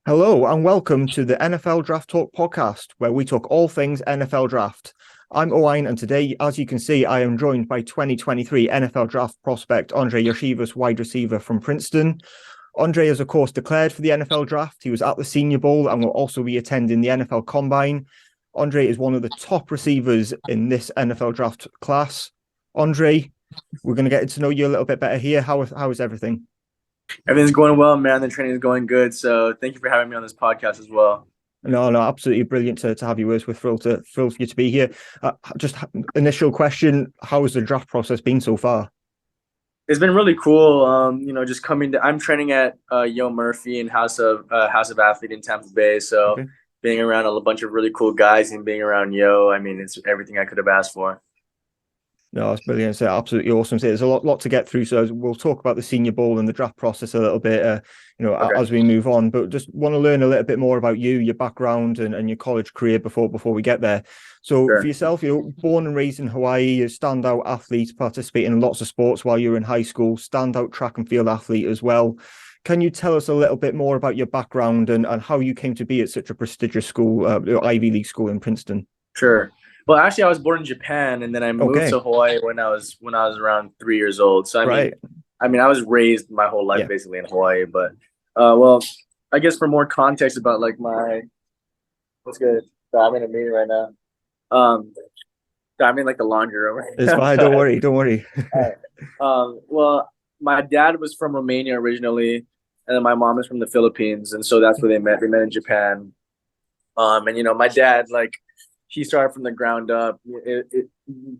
Hello and welcome to the NFL Draft Talk podcast, where we talk all things NFL Draft. I'm Owain, and today, as you can see, I am joined by 2023 NFL Draft prospect Andrei Iosivas, wide receiver from Princeton. Andrei is, of course, declared for the NFL Draft. He was at the Senior Bowl and will also be attending the NFL Combine. Andrei is one of the top receivers in this NFL Draft class. Andrei, we're going to get to know you a little bit better here. How is everything? Everything's going well, man. The training is going good. So thank you for having me on this podcast as well. No, absolutely brilliant to have you with us. We're thrilled for you to be here. Just initial question: how has the draft process been so far? It's been really cool. Just coming to I'm training at Yo Murphy and House of Athlete in Tampa Bay. So Okay. being around a bunch of really cool guys and being around Yo, I mean, it's everything I could have asked for. No, it's brilliant. It's absolutely awesome. So there's a lot to get through. So we'll talk about the Senior Bowl and the draft process a little bit, Okay. as we move on. But just want to learn a little bit more about you, your background, and your college career before we get there. So for Sure. yourself, born and raised in Hawaii, a standout athlete, participating in lots of sports while you were in high school, standout track and field athlete as well. Can you tell us a little bit more about your background and how you came to be at such a prestigious school, Ivy League school in Princeton? Sure. Well, actually, I was born in Japan, and then I moved Okay, to Hawaii when I was around 3 years old. So right. I was raised my whole life Yeah. basically in Hawaii. But well, I guess for more context about like my what's good. So I'm in a meeting right now. So I'm in like the laundry room right It's now. fine. Don't worry. Don't worry. All right. Well, my dad was from Romania originally, and then my mom is from the Philippines, and so that's where they met. They met in Japan. And my dad like he started from the ground up.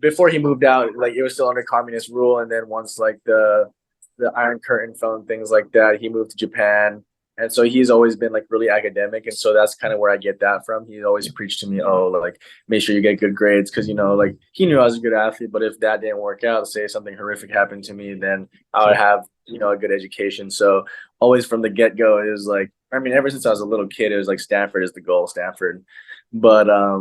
Before he moved out, like it was still under communist rule, and then once like the Iron Curtain fell and things like that, he moved to Japan. And so he's always been like really academic, and so that's kind of where I get that from. He always preached to me, oh, like make sure you get good grades, because like he knew I was a good athlete, but if that didn't work out, say something horrific happened to me, then I would Sure. have a good education. So always from the get go, it was like, I mean, ever since I was a little kid, it was like Stanford is the goal, Stanford. But I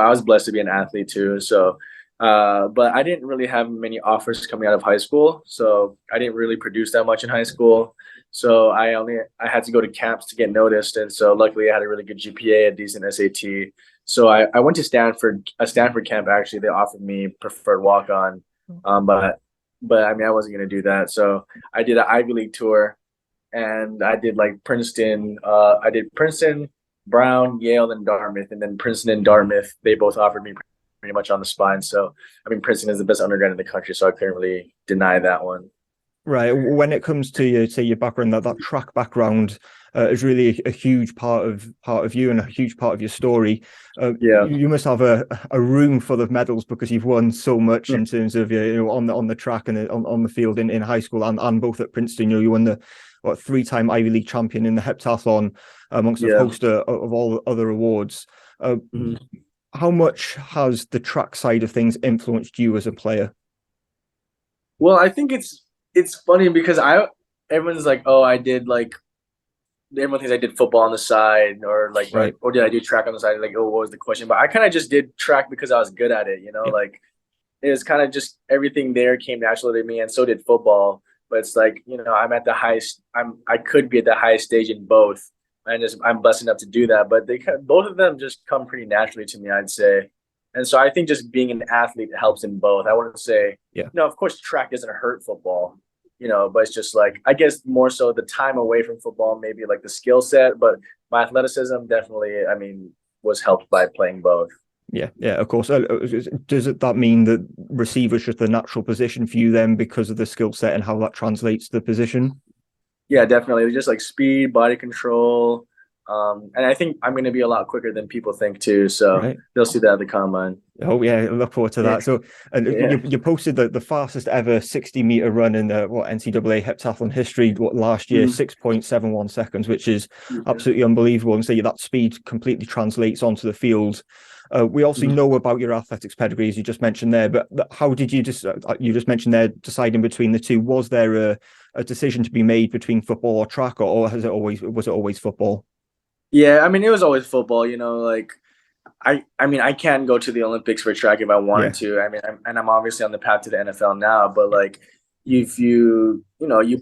was blessed to be an athlete too. So but I didn't really have many offers coming out of high school. So I didn't really produce that much in high school. So I had to go to camps to get noticed. And so luckily I had a really good GPA, a decent SAT. So I went to a Stanford camp actually. They offered me preferred walk on. But I mean I wasn't gonna do that. So I did an Ivy League tour, and I did like Princeton. I did Princeton, Brown, Yale, and Dartmouth, and then Princeton and Dartmouth. They both offered me pretty much on the spine. So I mean, Princeton is the best undergrad in the country, so I couldn't really deny that one. Right. When it comes to your background, that track background is really a huge part of you and a huge part of your story. Yeah. You must have a room full of medals because you've won so much in terms of on the track and on the field in high school and both at Princeton. You won the three-time Ivy League champion in the heptathlon, amongst a Yeah. host of all other awards. Uh, Mhm. how much has the track side of things influenced you as a player? Well, I think it's funny because I everyone's like, oh, I did like everyone thinks I did football on the side, or like Right. or did I do track on the side? Like, oh, what was the question? But I kind of just did track because I was good at it. Yeah. Like it was kind of just everything there came naturally to me, and so did football. But it's like I'm at the highest. I could be at the highest stage in both, and I'm blessed enough to do that. But both of them just come pretty naturally to me, I'd say. And so I think just being an athlete helps in both. I wouldn't say, Yeah. of course, track doesn't hurt football, but it's just like I guess more so the time away from football, maybe like the skill set, but my athleticism definitely, I mean, was helped by playing both. Yeah, of course. Does that mean that receiver's just the natural position for you then because of the skill set and how that translates to the position? Yeah, definitely. Just like speed, body control. And I think I'm going to be a lot quicker than people think too. So Right. they'll see that at the combine. Oh yeah, I look forward to Yeah. that. So, and Yeah. you posted the fastest ever 60-meter run in the NCAA heptathlon history last year, Mhm. 6.71 seconds, which is Yeah. absolutely unbelievable. And so that speed completely translates onto the field. We also Mhm. know about your athletics pedigree, as you just mentioned there. But how did you just mentioned there deciding between the two? Was there a decision to be made between football or track, or was it always football? Yeah, I mean, it was always football, like I mean, I can go to the Olympics for track if I wanted Yeah, to. I mean, I'm obviously on the path to the NFL now, but like if you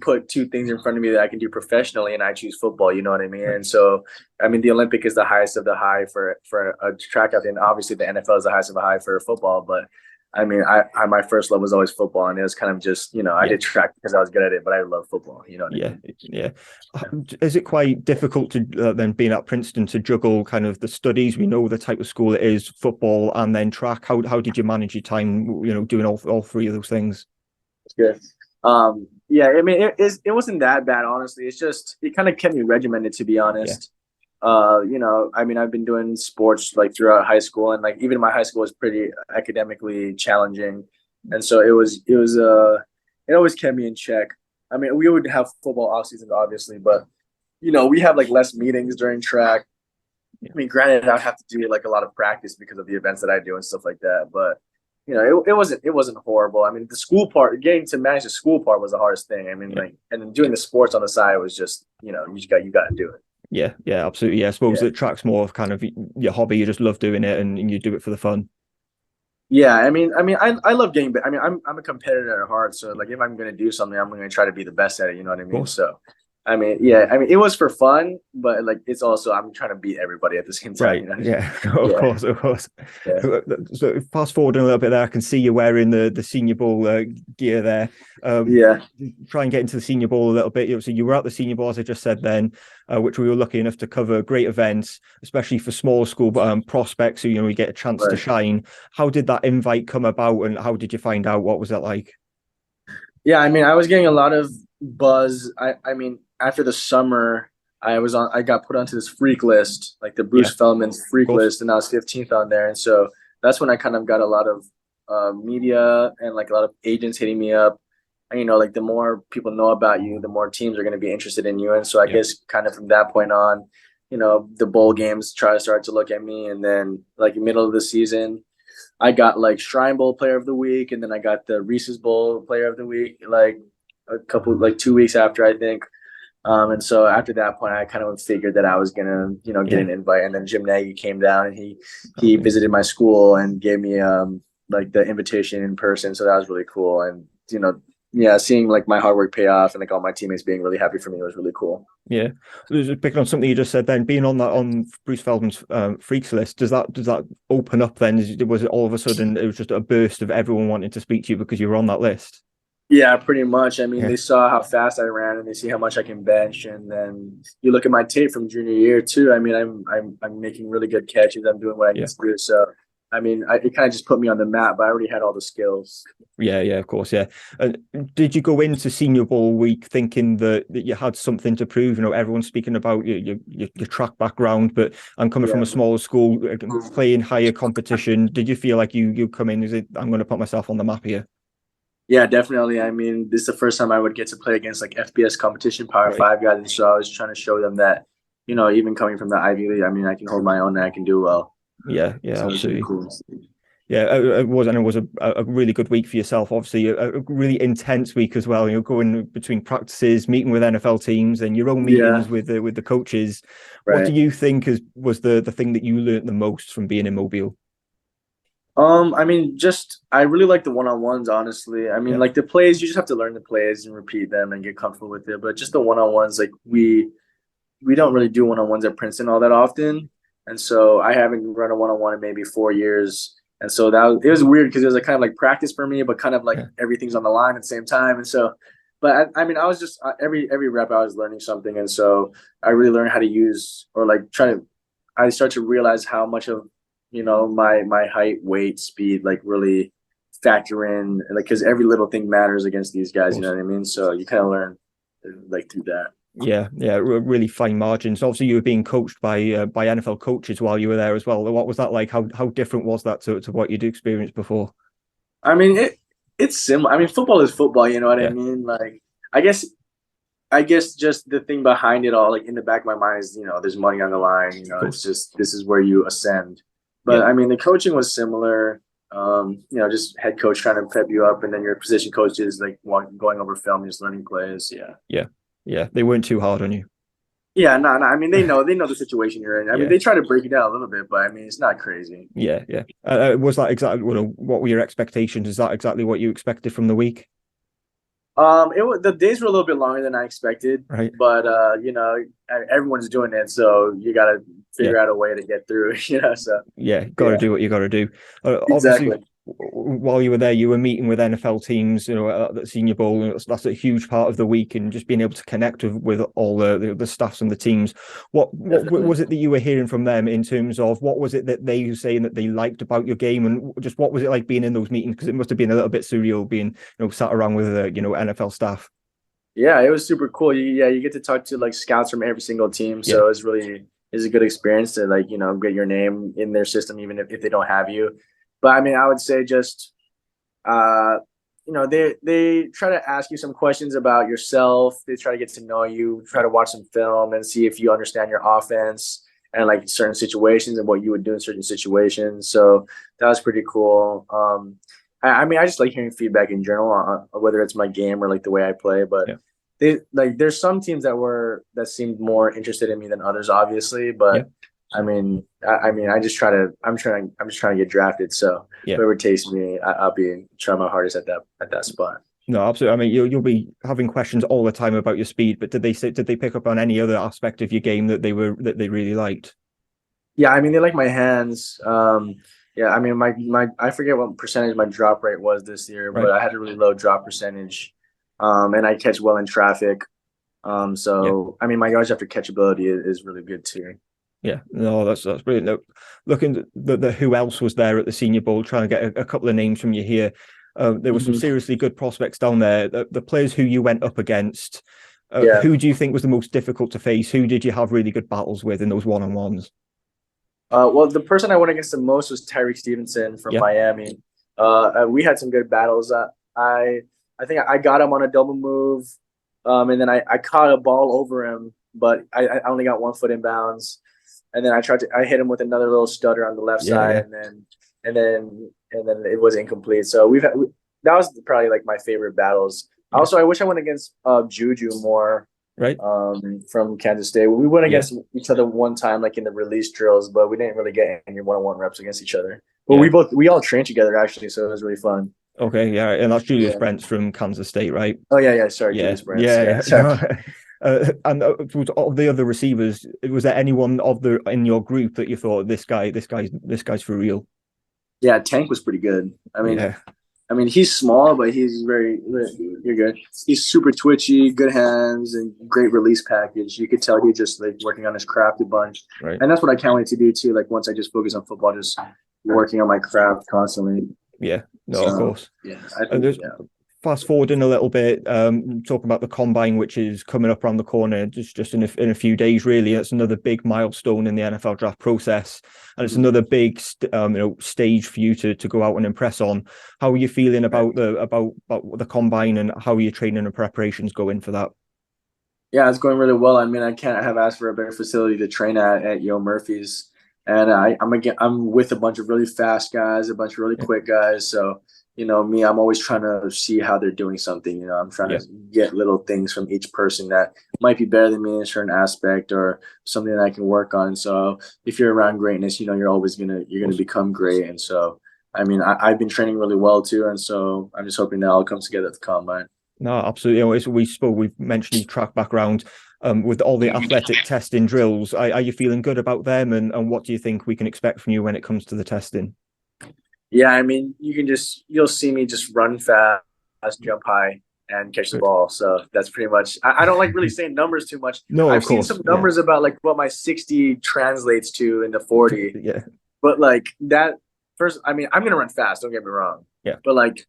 put two things in front of me that I can do professionally, and I choose football, you know what I mean? And so, I mean, the Olympic is the highest of the high for a track out there, and obviously the NFL is the highest of a high for football. But I mean, I my first love was always football, and it was kind of just, I Yeah. did track because I was good at it, but I love football, you know what I Yeah, mean? yeah. Is it quite difficult to then being at Princeton to juggle kind of the studies? We know the type of school it is, football and then track. How did you manage your time? Doing all three of those things. Good. Yeah, I mean, it wasn't that bad, honestly. It's just it kind of kept me regimented, to be Yeah, honest. I mean, I've been doing sports like throughout high school, and like even my high school was pretty academically challenging, and so it always kept me in check. I mean, we would have football off seasons, obviously, but we have like less meetings during track. yeah, I mean, granted, I have to do like a lot of practice because of the events that I do and stuff like that, but it wasn't horrible. I mean, the school part, getting to manage the school part was the hardest thing. I mean, yeah. like, and then doing the sports on the side was just, you got to do it. Yeah, yeah, absolutely. Yeah, I suppose Yeah. that track's more of kind of your hobby. You just love doing it, and you do it for the fun. Yeah, I love getting better. I mean, I'm a competitor at heart, so like if I'm gonna do something, I'm gonna try to be the best at it. You know what I Of mean? course. So, I mean, yeah, I mean, it was for fun, but like it's also I'm trying to beat everybody at the same time. Right. You know? Yeah. Of Yeah, course. Of course. yeah, So fast forwarding a little bit there, I can see you wearing the Senior Bowl gear there. Um, yeah. Try and get into the Senior Bowl a little bit. So you were at the Senior Bowl, as I just said then, which we were lucky enough to cover. Great events, especially for small school prospects who we get a chance to Right. shine. How did that invite come about, and how did you find out? What was that like? Yeah, I mean, I was getting a lot of buzz. I mean, after the summer, I got put onto this freak list, like the Yeah, Bruce of Feldman's freak course. list, and I was 15th on there. And so that's when I kind of got a lot of media and like a lot of agents hitting me up. And, like the more people know about you, the more teams are going to be interested in you. And so I Yeah, guess kind of from that point on, the bowl games try to start to look at me. And then like middle of the season, I got like Shrine Bowl Player of the Week, and then I got the Reese's Bowl Player of the Week, like a couple, like 2 weeks after, I think. And so after that point, I kind of figured that I was gonna, get yeah. an invite. And then Jim Nagy came down and he Okay. visited my school and gave me like the invitation in person. So that was really cool. And yeah, seeing like my hard work pay off and like all my teammates being really happy for me was really cool. Yeah, just picking on something you just said. Then being on Bruce Feldman's freaks list, does that open up? Then was it all of a sudden it was just a burst of everyone wanting to speak to you because you were on that list? Yeah, pretty much. I mean, Yeah, they saw how fast I ran, and they see how much I can bench. And then you look at my tape from junior year too. I mean, I'm making really good catches. I'm doing what I need yeah, to do. So, I mean, it kind of just put me on the map. But I already had all the skills. yeah, yeah. Of course, yeah. And did you go into Senior Bowl week thinking that you had something to prove? Everyone's speaking about your track background, but I'm coming from Yeah, a smaller school, playing higher competition. Did you feel like you come in? Is it I'm going to put myself on the map here? yeah, definitely. I mean, this is the first time I would get to play against like FBS competition, Power Right. Five guys, and so I was trying to show them that, even coming from the Ivy League, I mean, I can hold my own and I can do well. Yeah, yeah, So it's really absolutely. cool. Yeah, it was a really good week for yourself. Obviously, a really intense week as well. You're going between practices, meeting with NFL teams, and your own Yeah, meetings with the coaches. What do right. you think was the thing that you learned the most from being in Mobile? I mean, just I really like the one-on-ones, honestly. I mean, Yeah, like the plays, you just have to learn the plays and repeat them and get comfortable with it. But just the one-on-ones, like we don't really do one-on-ones at Princeton all that often. And so I haven't run a one-on-one in maybe 4 years. And so it was weird because it was a kind of like practice for me, but kind of like yeah, everything's on the line at the same time. And so, but I mean, I was just every rep I was learning something, and so I really learned how to use or like try to. I start to realize how much of my height, weight, speed like really factor in, like because every little thing matters against these of guys. You know course. what I mean? So you kind of learn like through that. Yeah, yeah, really fine margins. Obviously, you were being coached by NFL coaches while you were there as well. What was that like? How different was that to what you'd experienced before? I mean, it's similar. I mean, football is football. You know what I Yeah, mean? Like, I guess just the thing behind it all, like in the back of my mind is, there's money on the line. of It's course. just this is where you ascend. But Yeah, I mean, the coaching was similar. Just head coach trying to prep you up, and then your position coach is like going over film, just learning plays. Yeah. yeah, yeah. They weren't too hard on you. Yeah, no, no. I mean, they know the situation you're in. I mean, Yeah. they try to break it down a little bit, but I mean, it's not crazy. Yeah, yeah. Was that exactly what were your expectations? Is that exactly what you expected from the week? The days were a little bit longer than I expected, Right. but everyone's doing it, so you got to Yeah. figure out a way to get through. So Yeah. Got to yeah, do what you got to do. Obviously, exactly. while you were there, you were meeting with NFL teams, at the Senior Bowl, and that's a huge part of the week, and just being able to connect with all the staffs and the teams. What Definitely. was it that you were hearing from them in terms of what was it that they were saying that they liked about your game, and just what was it like being in those meetings? Because it must have been a little bit surreal being sat around with NFL staff. Yeah, it was super cool. You get to talk to like scouts from every single team, Yeah. so it's a good experience to like get your name in their system, even if they don't have you. But I mean, I would say just uh, they try to ask you some questions about yourself. They try to get to know you, try to watch some film and see if you understand your offense and like certain situations and what you would do in certain situations. So that was pretty cool. I mean, I just like hearing feedback in general, whether it's my game or like the way I play. But Yeah. there's some teams that seemed more interested in me than others, obviously. Yeah. But I mean, I'm just trying to get drafted. So Yeah. whoever takes me, I'll be trying my hardest at that spot. No, absolutely. I mean, you'll be having questions all the time about your speed, but did they pick up on any other aspect of your game that they really liked? Yeah, I mean, they like my hands. Yeah, I mean, I forget what percentage my drop rate was this year, Right. but I had a really low drop percentage. And I catch well in traffic. Yeah. So I mean, my yards after catchability is really good too. Yeah, no, that's brilliant. No, looking at the who else was there at the Senior Bowl, trying to get a couple of names from you here. There were some seriously good prospects down there. The players who you went up against, Yeah. who do you think was the most difficult to face? Who did you have really good battles with in those one-on-ones? Well, the person I went against the most was Tyreek Stevenson from Yeah, Miami. We had some good battles. I think I got him on a double move, and then I caught a ball over him, but I only got 1 foot in bounds. And then I hit him with another little stutter on the left yeah, side, yeah, and then it was incomplete. So that was probably like my favorite battles. yeah. Also, I wish I went against Juju more Right. from Kansas State. We went Yeah, against each other one time, like in the release drills, but we didn't really get any one-on-one reps against each other. But yeah. we all trained together actually, so it was really fun. Okay, yeah, and that's Julius Yeah. Brents from Kansas State, right? Oh yeah. Sorry, Yeah, Julius Brents. yeah, Yeah, yeah. sorry. No. And of the other receivers, was there anyone in your group that you thought this guy's for real? Yeah, Tank was pretty good. Yeah, I mean, he's small, but he's you're good. He's super twitchy, good hands, and great release package. You could tell he's just like working on his craft a bunch. right. And that's what I can't wait to do too. Like once I just focus on football, just working on my craft constantly. Yeah, no, of So course. yeah, And there's fast forwarding a little bit, talking about the combine, which is coming up around the corner, just in a few days. Really, it's another big milestone in the NFL draft process, and it's another big stage for you to go out and impress on. How are you feeling about the combine, and how are your training and preparations going for that? Yeah, it's going really well. I mean, I can't have asked for a better facility to train at Yo Murphy's, and I'm with a bunch of really fast guys, a bunch of really quick guys. So me, I'm always trying to see how they're doing something. I'm trying to get little things from each person that might be better than me in a certain aspect or something that I can work on. So if you're around greatness, you're always you're gonna become great. And so I mean, I've been training really well too, and so I'm just hoping that all comes together at the combine. No, absolutely. We've mentioned your track background. With all the athletic testing drills, are you feeling good about them? And what do you think we can expect from you when it comes to the testing? Yeah, I mean, you'll see me just run fast, jump high, and catch the Good. ball. So that's pretty much. I don't like really saying numbers too much. No, I've of seen course. some numbers about like what my 60 translates to in the 40, Yeah, but like that first, I mean, I'm gonna run fast. Don't get me wrong. yeah. But like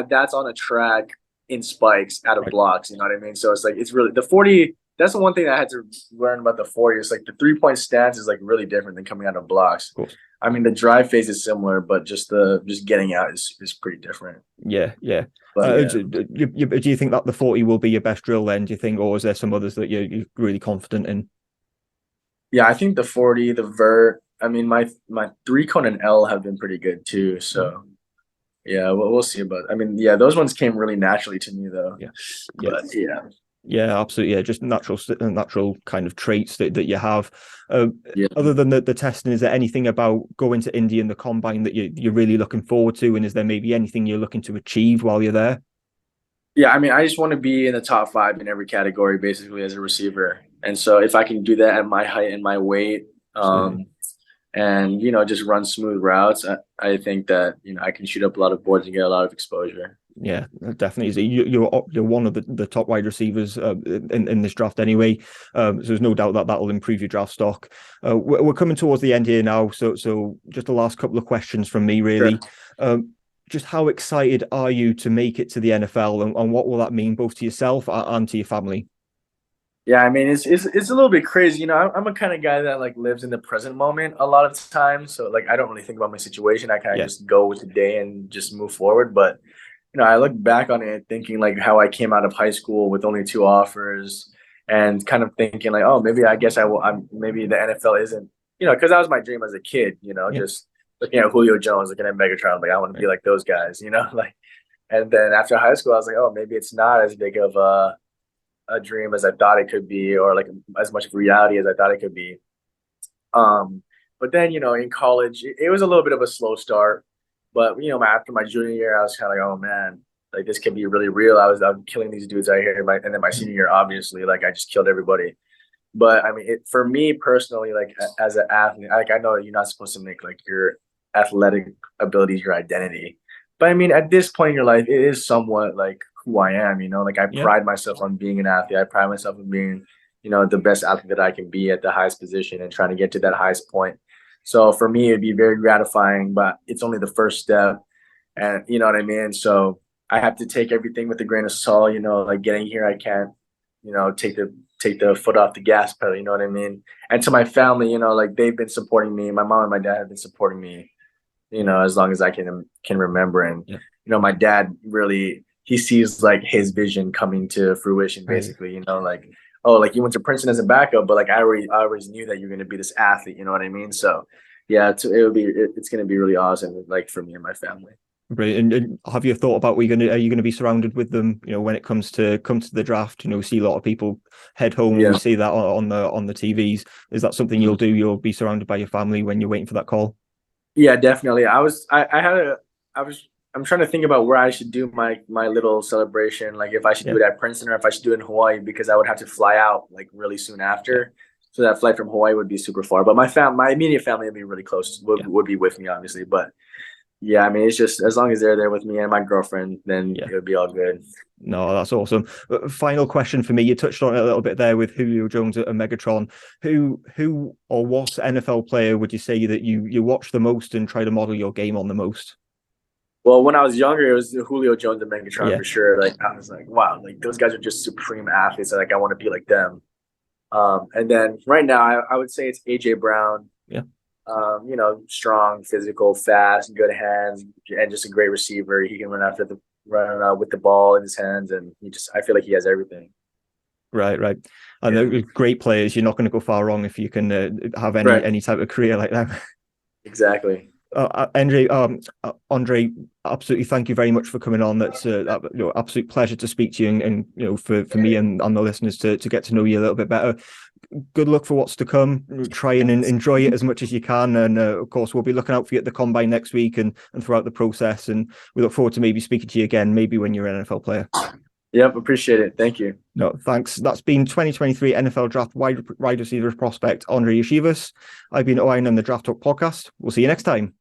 that's on a track in spikes out of Right. blocks. You know what I mean? So it's like it's really the 40. That's the one thing I had to learn about the 40. It's like the 3-point stance is like really different than coming out of blocks. Of course. I mean, the drive phase is similar, but just getting out is pretty different. Yeah, yeah. But Do you think that the 40 will be your best drill then? Do you think, or is there some others that you're really confident in? yeah, I think the 40, the vert. I mean, my 3-cone and L have been pretty good too. So yeah, we'll see about. I mean, yeah, those ones came really naturally to me though. Yeah, yeah. But yeah. Yeah, absolutely. Yeah, just natural kind of traits that you have. Yeah. Other than the testing, is there anything about going to Indy and the combine that you're really looking forward to? And is there maybe anything you're looking to achieve while you're there? Yeah, I mean, I just want to be in the top 5 in every category, basically as a receiver. And so if I can do that at my height and my weight, Absolutely. and just run smooth routes, I think that I can shoot up a lot of boards and get a lot of exposure. Yeah, definitely. You're one of the top wide receivers in this draft anyway. So there's no doubt that that'll improve your draft stock. We're coming towards the end here now, so just the last couple of questions from me, Sure. really. Just how excited are you to make it to the NFL, and what will that mean both to yourself and to your family? Yeah, I mean, it's a little bit crazy. I'm a kind of guy that like lives in the present moment a lot of times. So like I don't really think about my situation. I kind of Yeah, just go with the day and just move forward. But I look back on it thinking like how I came out of high school with only 2 offers and kind of thinking like, oh, maybe I guess I will. Maybe the NFL isn't, because that was my dream as a kid. yeah, Just looking at Julio Jones, looking at Megatron, like I want to be right. like those guys. Like, and then after high school, I was like, oh, maybe it's not as big of a dream as I thought it could be, or like as much of reality as I thought it could be. Um, but then, in college, it was a little bit of a slow start. But after my junior year, I was kind of like, oh man, like this could be really real. I'm killing these dudes out here. And then my senior year, obviously, like I just killed everybody. But I mean, for me personally, like as an athlete, like I know you're not supposed to make like your athletic abilities your identity. But I mean, at this point in your life, it is somewhat like who I am. Like I Yeah, pride myself on being an athlete. I pride myself on being, the best athlete that I can be at the highest position and trying to get to that highest point. So for me, it'd be very gratifying, but it's only the first step. And you know what I mean? So I have to take everything with a grain of salt, like getting here, I can't, take the foot off the gas pedal, you know what I mean? And to my family, like they've been supporting me. My mom and my dad have been supporting me, as long as I can remember. And, yeah, my dad really he sees like his vision coming to fruition, right. basically, like, oh, like you went to Princeton as a backup, but like I always knew that you're gonna be this athlete, you know what I mean? So yeah, it's gonna be really awesome, like for me and my family. Brilliant. And have you thought about are you going to be surrounded with them? When it comes to the draft, we see a lot of people head home when we Yeah. see that on the TVs. Is that something you'll Mhm. do? You'll be surrounded by your family when you're waiting for that call? Yeah, definitely. I was I'm trying to think about where I should do my little celebration, like if I should Yeah, do it at Princeton or if I should do it in Hawaii, because I would have to fly out like really soon yeah, after. So that flight from Hawaii would be super far. But my immediate family would be really close, yeah, would be with me, obviously. But yeah, I mean it's just as long as they're there with me and my girlfriend, then yeah. it would be all good. No, that's awesome. Final question for me. You touched on it a little bit there with Julio Jones and Megatron. Who or what NFL player would you say that you watch the most and try to model your game on the most? Well, when I was younger, it was Julio Jones and Megatron Yeah, for sure. Like I was like, wow, like those guys are just supreme athletes. Like I want to be like them. And then right now, I would say it's AJ Brown. yeah. Strong, physical, fast, good hands, and just a great receiver. He can run with the ball in his hands, and I feel like he has everything. Right, right. And Yeah. they're great players. You're not going to go far wrong if you can have Right. any type of career like that. Exactly. Andrei, absolutely. Thank you very much for coming on. That's absolute pleasure to speak to you, and for me and the listeners to get to know you a little bit better. Good luck for what's to come. Try and enjoy it as much as you can, and of course, we'll be looking out for you at the combine next week and throughout the process. And we look forward to maybe speaking to you again, maybe when you're an NFL player. Yep. Appreciate it. Thank you. No, thanks. That's been 2023 NFL Draft wide receiver prospect Andrei Iosivas. I've been Owen on the Draft Talk podcast. We'll see you next time.